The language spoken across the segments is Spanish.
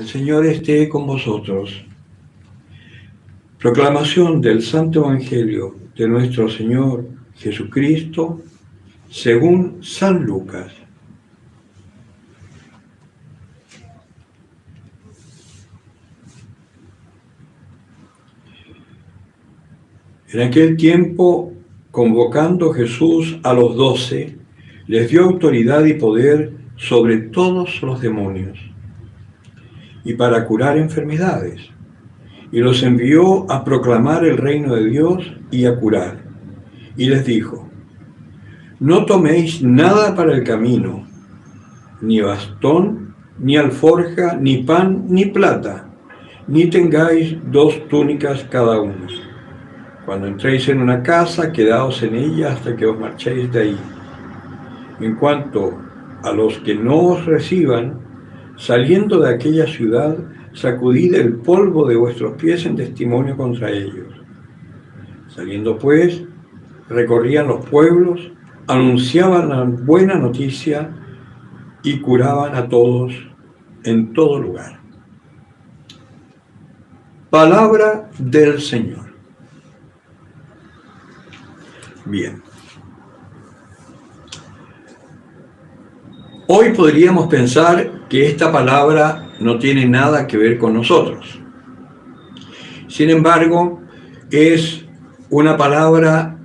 El Señor esté con vosotros. Proclamación del Santo Evangelio de nuestro Señor Jesucristo según San Lucas. En aquel tiempo, convocando Jesús a los 12, les dio autoridad y poder sobre todos los demonios y para curar enfermedades. Y los envió a proclamar el reino de Dios y a curar. Y les dijo: no toméis nada para el camino, ni bastón, ni alforja, ni pan, ni plata, ni tengáis 2 túnicas cada uno. Cuando entréis en una casa, quedaos en ella hasta que os marchéis de ahí. En cuanto a los que no os reciban, saliendo de aquella ciudad, sacudid el polvo de vuestros pies en testimonio contra ellos. Saliendo pues, recorrían los pueblos, anunciaban la buena noticia y curaban a todos en todo lugar. Palabra del Señor. Bien. Hoy podríamos pensar que esta palabra no tiene nada que ver con nosotros. Sin embargo, es una palabra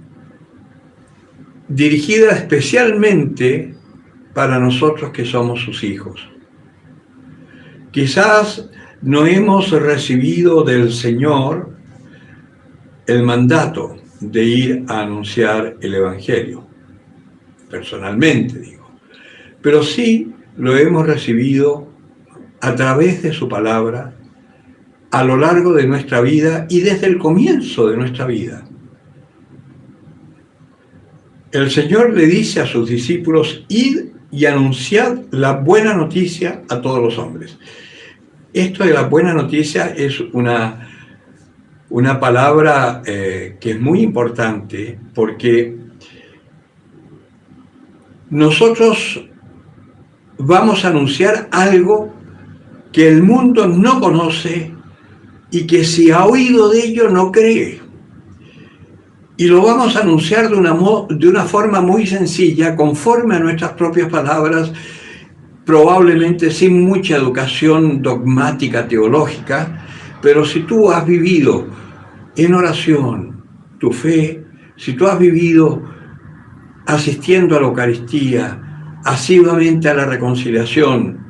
dirigida especialmente para nosotros que somos sus hijos. Quizás no hemos recibido del Señor el mandato de ir a anunciar el Evangelio, personalmente digo, pero sí lo hemos recibido a través de su palabra a lo largo de nuestra vida y desde el comienzo de nuestra vida. El Señor le dice a sus discípulos: id y anunciad la buena noticia a todos los hombres. Esto de la buena noticia es una palabra que es muy importante, porque nosotros vamos a anunciar algo que el mundo no conoce y que si ha oído de ello no cree. Y lo vamos a anunciar de una forma muy sencilla, conforme a nuestras propias palabras, probablemente sin mucha educación dogmática teológica, pero si tú has vivido en oración tu fe, si tú has vivido asistiendo a la Eucaristía, asiduamente a la reconciliación,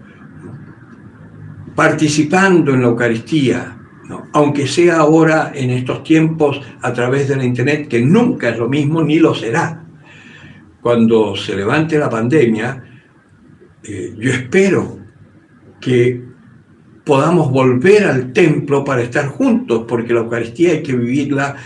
participando en la Eucaristía, ¿no? Aunque sea ahora en estos tiempos a través de la internet, que nunca es lo mismo ni lo será. Cuando se levante la pandemia, yo espero que podamos volver al templo para estar juntos, porque la Eucaristía hay que vivirla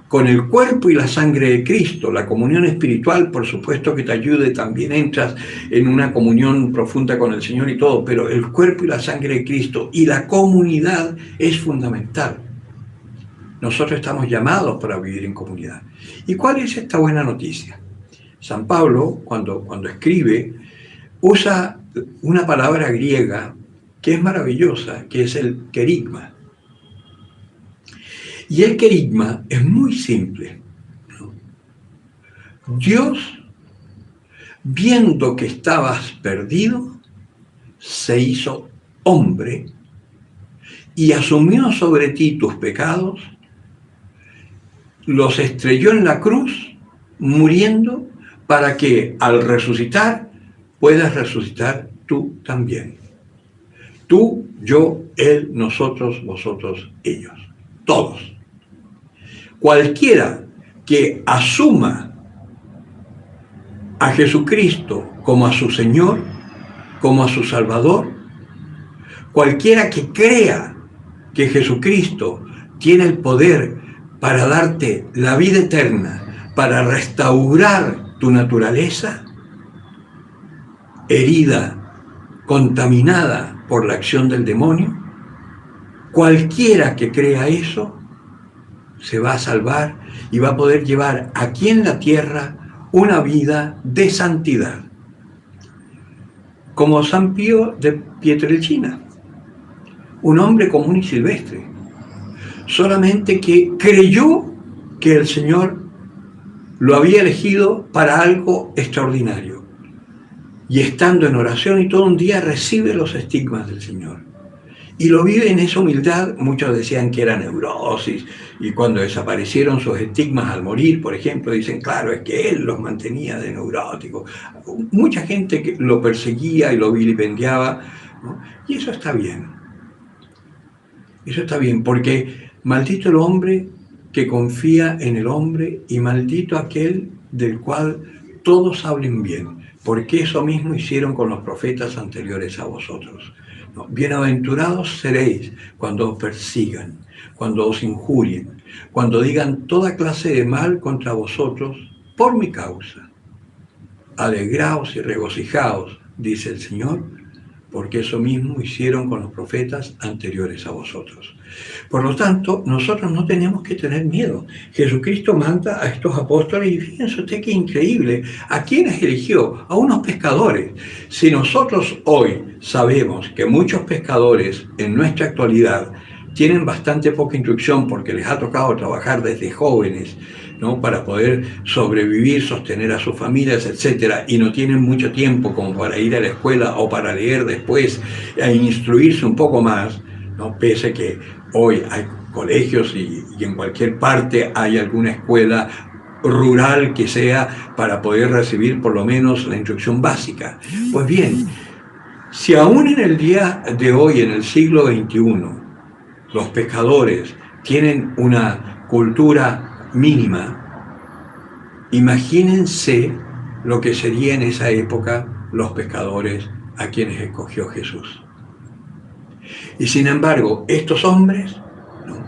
con el cuerpo y la sangre de Cristo. La comunión espiritual, por supuesto que te ayude, también entras en una comunión profunda con el Señor y todo, pero el cuerpo y la sangre de Cristo y la comunidad es fundamental. Nosotros estamos llamados para vivir en comunidad. ¿Y cuál es esta buena noticia? San Pablo, cuando escribe, usa una palabra griega que es maravillosa, que es el querigma. Y el querigma es muy simple, ¿no? Dios, viendo que estabas perdido, se hizo hombre y asumió sobre ti tus pecados, los estrelló en la cruz, muriendo, para que al resucitar puedas resucitar tú también. Tú, yo, él, nosotros, vosotros, ellos, todos. Cualquiera que asuma a Jesucristo como a su Señor, como a su Salvador, cualquiera que crea que Jesucristo tiene el poder para darte la vida eterna, para restaurar tu naturaleza, herida, contaminada por la acción del demonio, cualquiera que crea eso, se va a salvar y va a poder llevar aquí en la tierra una vida de santidad. Como San Pío de Pietrelcina, un hombre común y silvestre, solamente que creyó que el Señor lo había elegido para algo extraordinario. Y estando en oración y todo un día recibe los estigmas del Señor. Y lo vive en esa humildad. Muchos decían que era neurosis, y cuando desaparecieron sus estigmas al morir, por ejemplo, dicen, claro, es que él los mantenía de neuróticos. Mucha gente que lo perseguía y lo vilipendiaba, ¿no? Y eso está bien. Eso está bien, porque maldito el hombre que confía en el hombre, y maldito aquel del cual todos hablen bien, porque eso mismo hicieron con los profetas anteriores a vosotros. ¿No? Bienaventurados seréis cuando os persigan, cuando os injurien, cuando digan toda clase de mal contra vosotros por mi causa. Alegraos y regocijaos, dice el Señor, porque eso mismo hicieron con los profetas anteriores a vosotros. Por lo tanto, nosotros no tenemos que tener miedo. Jesucristo manda a estos apóstoles, y fíjense usted qué increíble, ¿a quiénes eligió? A unos pescadores. Si nosotros hoy sabemos que muchos pescadores en nuestra actualidad tienen bastante poca instrucción porque les ha tocado trabajar desde jóvenes, ¿no? Para poder sobrevivir, sostener a sus familias, etcétera, y no tienen mucho tiempo como para ir a la escuela o para leer después e instruirse un poco más, ¿no? Pese que hoy hay colegios y en cualquier parte hay alguna escuela rural que sea para poder recibir por lo menos la instrucción básica. Pues bien, si aún en el día de hoy, en el siglo XXI, los pescadores tienen una cultura mínima, imagínense lo que sería en esa época los pescadores a quienes escogió Jesús. Y sin embargo, estos hombres, ¿no?,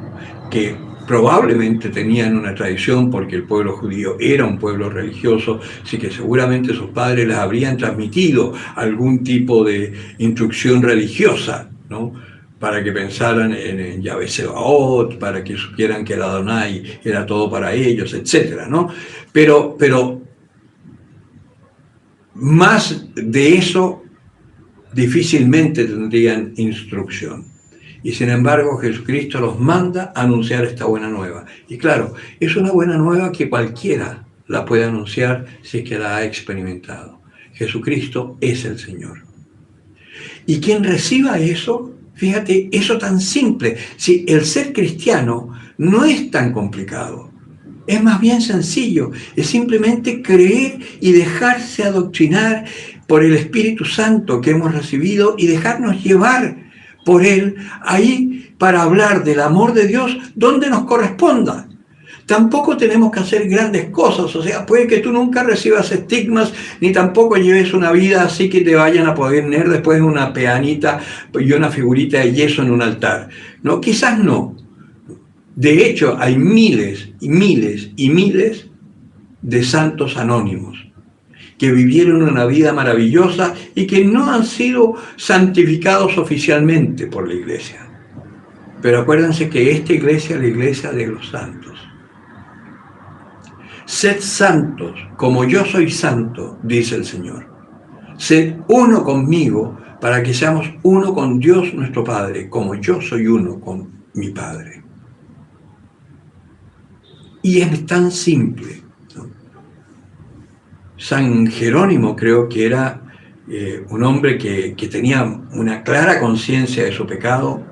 que probablemente tenían una tradición, porque el pueblo judío era un pueblo religioso, así que seguramente sus padres les habrían transmitido algún tipo de instrucción religiosa, ¿no?, para que pensaran en Yahvé Sebaot, para que supieran que el Adonai era todo para ellos, etcétera, ¿no? Pero más de eso difícilmente tendrían instrucción. Y sin embargo, Jesucristo los manda a anunciar esta buena nueva. Y claro, es una buena nueva que cualquiera la puede anunciar si es que la ha experimentado. Jesucristo es el Señor. Y quien reciba eso, fíjate, eso tan simple. Si el ser cristiano no es tan complicado, es más bien sencillo, es simplemente creer y dejarse adoctrinar por el Espíritu Santo que hemos recibido y dejarnos llevar por Él ahí para hablar del amor de Dios donde nos corresponda. Tampoco tenemos que hacer grandes cosas, o sea, puede que tú nunca recibas estigmas, ni tampoco lleves una vida así que te vayan a poner después una peanita y una figurita de yeso en un altar. No, quizás no. De hecho, hay miles y miles y miles de santos anónimos que vivieron una vida maravillosa y que no han sido santificados oficialmente por la Iglesia. Pero acuérdense que esta iglesia es la iglesia de los santos. Sed santos, como yo soy santo, dice el Señor. Sed uno conmigo para que seamos uno con Dios nuestro Padre, como yo soy uno con mi Padre. Y es tan simple, ¿no? San Jerónimo creo que era un hombre que tenía una clara conciencia de su pecado.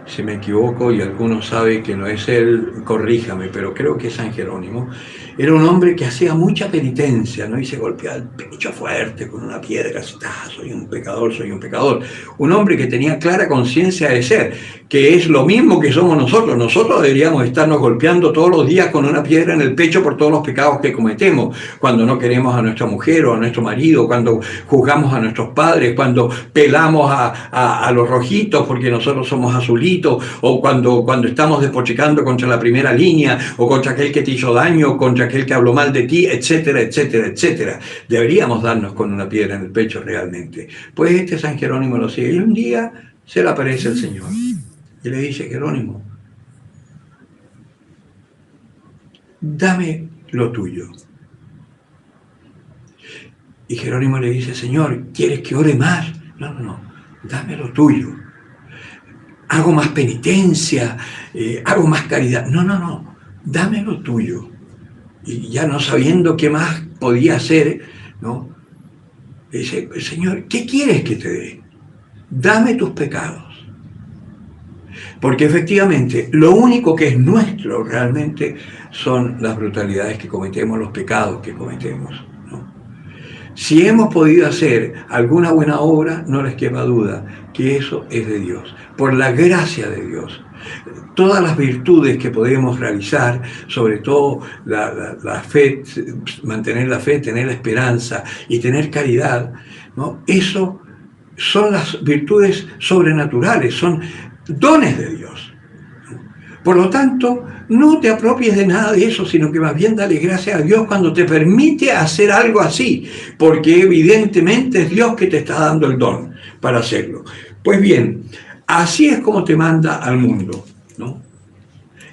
Si me equivoco y alguno sabe que no es él, corríjame, pero creo que es San Jerónimo. Era un hombre que hacía mucha penitencia, ¿no? Y se golpeaba el pecho fuerte con una piedra, así, soy un pecador, soy un pecador. Un hombre que tenía clara conciencia de ser, que es lo mismo que somos nosotros. Nosotros deberíamos estarnos golpeando todos los días con una piedra en el pecho por todos los pecados que cometemos, cuando no queremos a nuestra mujer o a nuestro marido, cuando juzgamos a nuestros padres, cuando pelamos a los rojitos porque nosotros somos azulitos, o cuando estamos despotricando contra la primera línea, o contra aquel que te hizo daño, contra aquel que habló mal de ti, etcétera, etcétera, etcétera. Deberíamos darnos con una piedra en el pecho realmente. Pues este San Jerónimo lo sigue. Y un día se le aparece el Señor y le dice: Jerónimo, dame lo tuyo. Y Jerónimo le dice: Señor, ¿quieres que ore más? No, dame lo tuyo. hago más penitencia, hago más caridad. No, no, no, dame lo tuyo. Y ya no sabiendo qué más podía hacer, ¿no? Dice, Señor, ¿qué quieres que te dé? Dame tus pecados. Porque efectivamente, lo único que es nuestro realmente son las brutalidades que cometemos, los pecados que cometemos, ¿no? Si hemos podido hacer alguna buena obra, no les quepa duda que eso es de Dios, por la gracia de Dios. Todas las virtudes que podemos realizar, sobre todo la fe, mantener la fe, tener la esperanza y tener caridad, ¿no? Eso son las virtudes sobrenaturales, son dones de Dios. Por lo tanto, no te apropies de nada de eso, sino que más bien dale gracias a Dios cuando te permite hacer algo así, porque evidentemente es Dios que te está dando el don para hacerlo. Pues bien, así es como te manda al mundo, ¿no?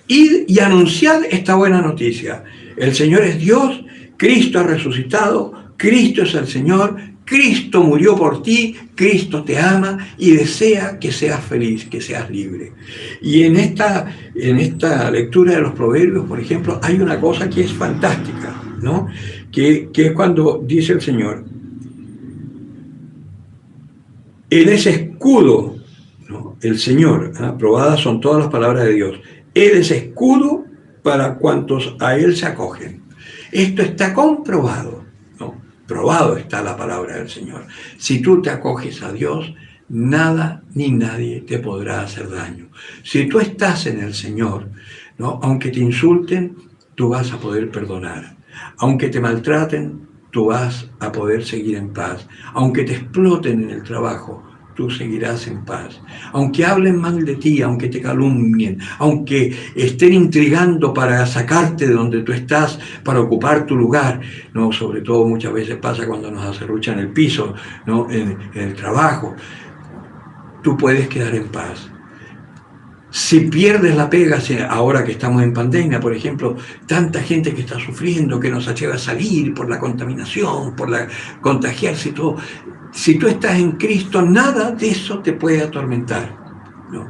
Id y anunciad esta buena noticia. El Señor es Dios, Cristo ha resucitado, Cristo es el Señor, Cristo murió por ti, Cristo te ama y desea que seas feliz, que seas libre. Y en esta lectura de los Proverbios, por ejemplo, hay una cosa que es fantástica, ¿no? Que es cuando dice el Señor, Él es escudo, ¿no? El Señor, probadas son todas las palabras de Dios, Él es escudo para cuantos a Él se acogen. Esto está comprobado, ¿no? Probado está la palabra del Señor. Si tú te acoges a Dios, nada ni nadie te podrá hacer daño. Si tú estás en el Señor, ¿no? Aunque te insulten, tú vas a poder perdonar. Aunque te maltraten, tú vas a poder seguir en paz. Aunque te exploten en el trabajo, tú seguirás en paz. Aunque hablen mal de ti, aunque te calumnien, aunque estén intrigando para sacarte de donde tú estás, para ocupar tu lugar, ¿no? Sobre todo muchas veces pasa cuando nos acerruchan el piso, ¿no? En el trabajo. Tú puedes quedar en paz. Si pierdes la pega, ahora que estamos en pandemia, por ejemplo, tanta gente que está sufriendo, que no se atreve a salir por la contaminación, por la contagiarse y todo. Si tú estás en Cristo, nada de eso te puede atormentar, ¿no?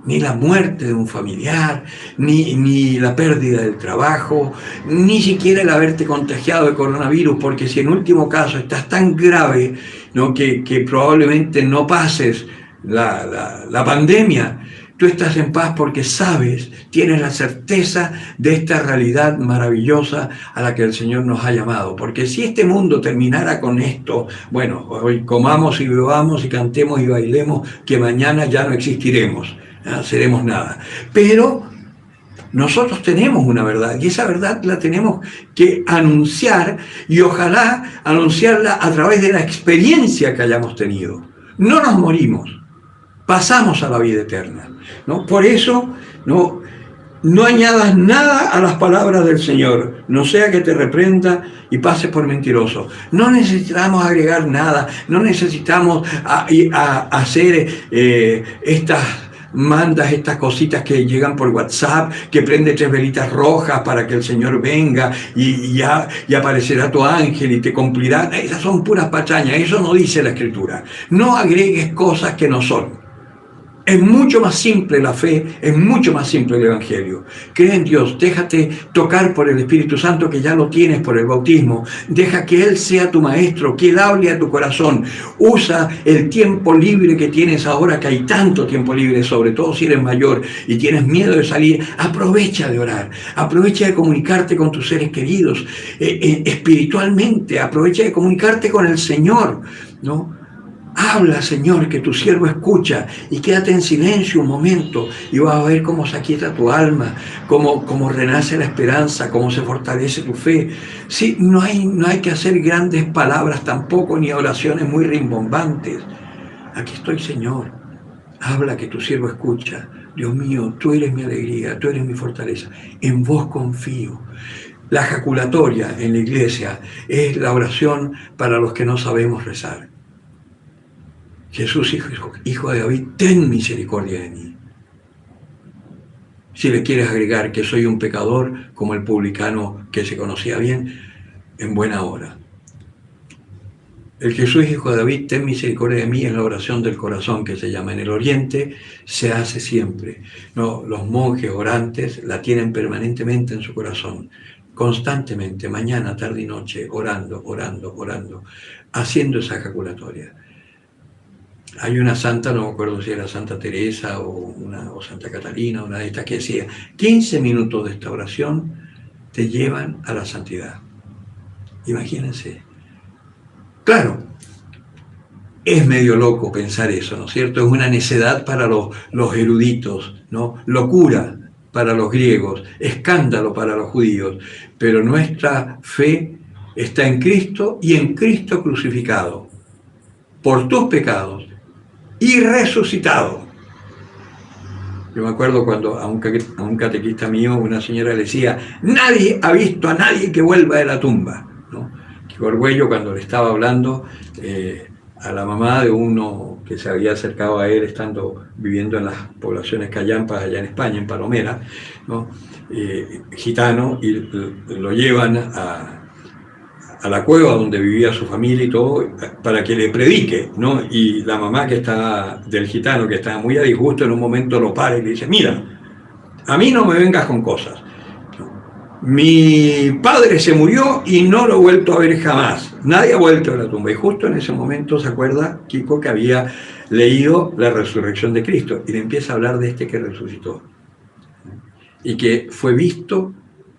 Ni la muerte de un familiar, ni la pérdida del trabajo, ni siquiera el haberte contagiado de coronavirus, porque si en último caso estás tan grave, ¿no? que probablemente no pases la pandemia, tú estás en paz porque sabes, tienes la certeza de esta realidad maravillosa a la que el Señor nos ha llamado. Porque si este mundo terminara con esto, bueno, hoy comamos y bebamos y cantemos y bailemos, que mañana ya no existiremos, no seremos nada. Pero nosotros tenemos una verdad y esa verdad la tenemos que anunciar y ojalá anunciarla a través de la experiencia que hayamos tenido. No nos morimos, pasamos a la vida eterna, ¿no? Por eso no añadas nada a las palabras del Señor, no sea que te reprenda y pases por mentiroso. No necesitamos agregar nada, no necesitamos hacer estas cositas que llegan por WhatsApp, que prende 3 velitas rojas para que el Señor venga y aparecerá tu ángel y te cumplirá. Esas son puras pachañas, eso no dice la Escritura. No agregues cosas que no son. Es mucho más simple la fe, es mucho más simple el Evangelio. Cree en Dios, déjate tocar por el Espíritu Santo que ya lo tienes por el bautismo. Deja que Él sea tu maestro, que Él hable a tu corazón. Usa el tiempo libre que tienes ahora, que hay tanto tiempo libre, sobre todo si eres mayor y tienes miedo de salir. Aprovecha de orar, aprovecha de comunicarte con tus seres queridos espiritualmente, aprovecha de comunicarte con el Señor, ¿no? Habla, Señor, que tu siervo escucha y quédate en silencio un momento y vas a ver cómo se aquieta tu alma, cómo renace la esperanza, cómo se fortalece tu fe. Sí, no hay que hacer grandes palabras tampoco, ni oraciones muy rimbombantes. Aquí estoy, Señor. Habla que tu siervo escucha. Dios mío, tú eres mi alegría, tú eres mi fortaleza. En vos confío. La jaculatoria en la iglesia es la oración para los que no sabemos rezar. Jesús, hijo de David, ten misericordia de mí. Si le quieres agregar que soy un pecador, como el publicano que se conocía bien, en buena hora. El Jesús hijo de David, ten misericordia de mí, es la oración del corazón que se llama. En el Oriente se hace siempre. No, los monjes orantes la tienen permanentemente en su corazón, constantemente, mañana, tarde y noche, orando, orando, orando, haciendo esa ejaculatoria. Hay una santa, no me acuerdo si era Santa Teresa o Santa Catalina, una de estas, que decía, 15 minutos de esta oración te llevan a la santidad. Imagínense. Claro, es medio loco pensar eso, ¿no es cierto? Es una necedad para los eruditos, ¿no? Locura para los griegos, escándalo para los judíos, pero nuestra fe está en Cristo y en Cristo crucificado por tus pecados y resucitado. Yo me acuerdo cuando a un catequista mío una señora le decía, nadie ha visto a nadie que vuelva de la tumba, ¿no? Que Orgüello, cuando le estaba hablando a la mamá de uno que se había acercado a él estando viviendo en las poblaciones callampas allá en España, en Palomera, ¿no? Gitano, y lo llevan a la cueva donde vivía su familia y todo, para que le predique, ¿no? Y la mamá del gitano, que estaba muy a disgusto, en un momento lo para y le dice, mira, a mí no me vengas con cosas. Mi padre se murió y no lo he vuelto a ver jamás. Nadie ha vuelto a la tumba. Y justo en ese momento se acuerda Kiko que había leído la resurrección de Cristo y le empieza a hablar de este que resucitó y que fue visto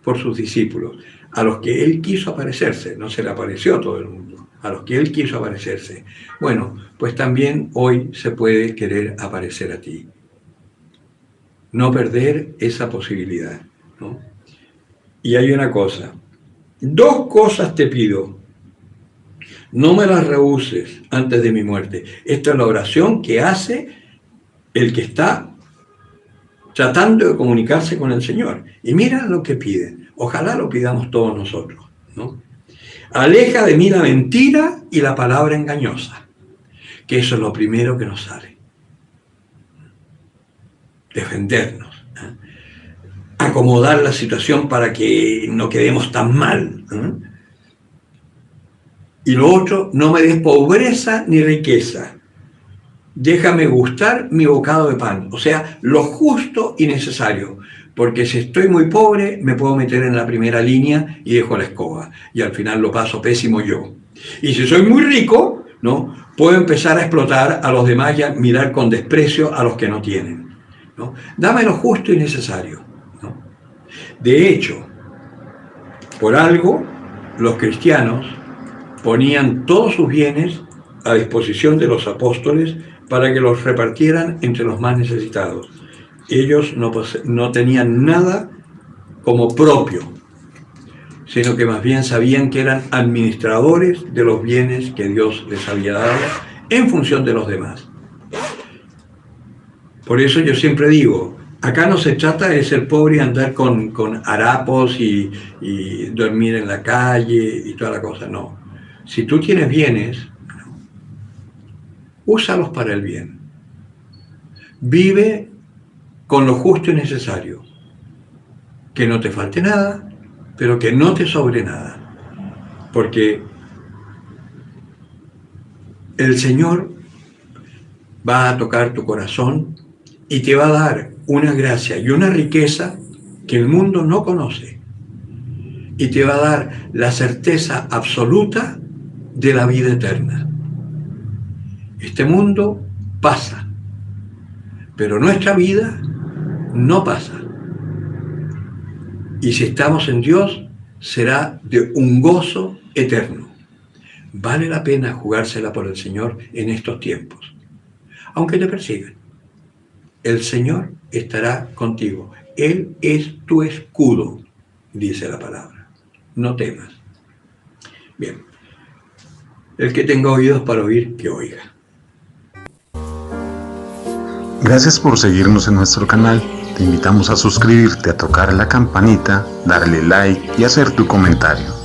por sus discípulos, a los que él quiso aparecerse. No se le apareció a todo el mundo, a los que él quiso aparecerse. Bueno, pues también hoy se puede querer aparecer a ti. No perder esa posibilidad, ¿no? Y hay una cosa, 2 cosas te pido, no me las rehuses antes de mi muerte. Esta es la oración que hace el que está tratando de comunicarse con el Señor. Y mira lo que pide, ojalá lo pidamos todos nosotros, ¿no? Aleja de mí la mentira y la palabra engañosa, que eso es lo primero que nos sale. Defendernos, ¿eh? Acomodar la situación para que no quedemos tan mal, ¿eh? Y lo otro, no me des pobreza ni riqueza, déjame gustar mi bocado de pan, o sea, lo justo y necesario, porque si estoy muy pobre me puedo meter en la primera línea y dejo la escoba, y al final lo paso pésimo yo. Y si soy muy rico, ¿no?, puedo empezar a explotar a los demás y a mirar con desprecio a los que no tienen, ¿no? Dame lo justo y necesario, ¿no? De hecho, por algo, los cristianos ponían todos sus bienes a disposición de los apóstoles para que los repartieran entre los más necesitados. Ellos no tenían nada como propio, sino que más bien sabían que eran administradores de los bienes que Dios les había dado en función de los demás. Por eso yo siempre digo, acá no se trata de ser pobre y andar con harapos y dormir en la calle y toda la cosa, no. Si tú tienes bienes, úsalos para el bien. Vive con lo justo y necesario. Que no te falte nada, pero que no te sobre nada. Porque el Señor va a tocar tu corazón y te va a dar una gracia y una riqueza que el mundo no conoce. Y te va a dar la certeza absoluta de la vida eterna. Este mundo pasa, pero nuestra vida no pasa. Y si estamos en Dios, será de un gozo eterno. Vale la pena jugársela por el Señor en estos tiempos, aunque te persigan. El Señor estará contigo. Él es tu escudo, dice la palabra. No temas. Bien. El que tenga oídos para oír, que oiga. Gracias por seguirnos en nuestro canal. Te invitamos a suscribirte, a tocar la campanita, darle like y hacer tu comentario.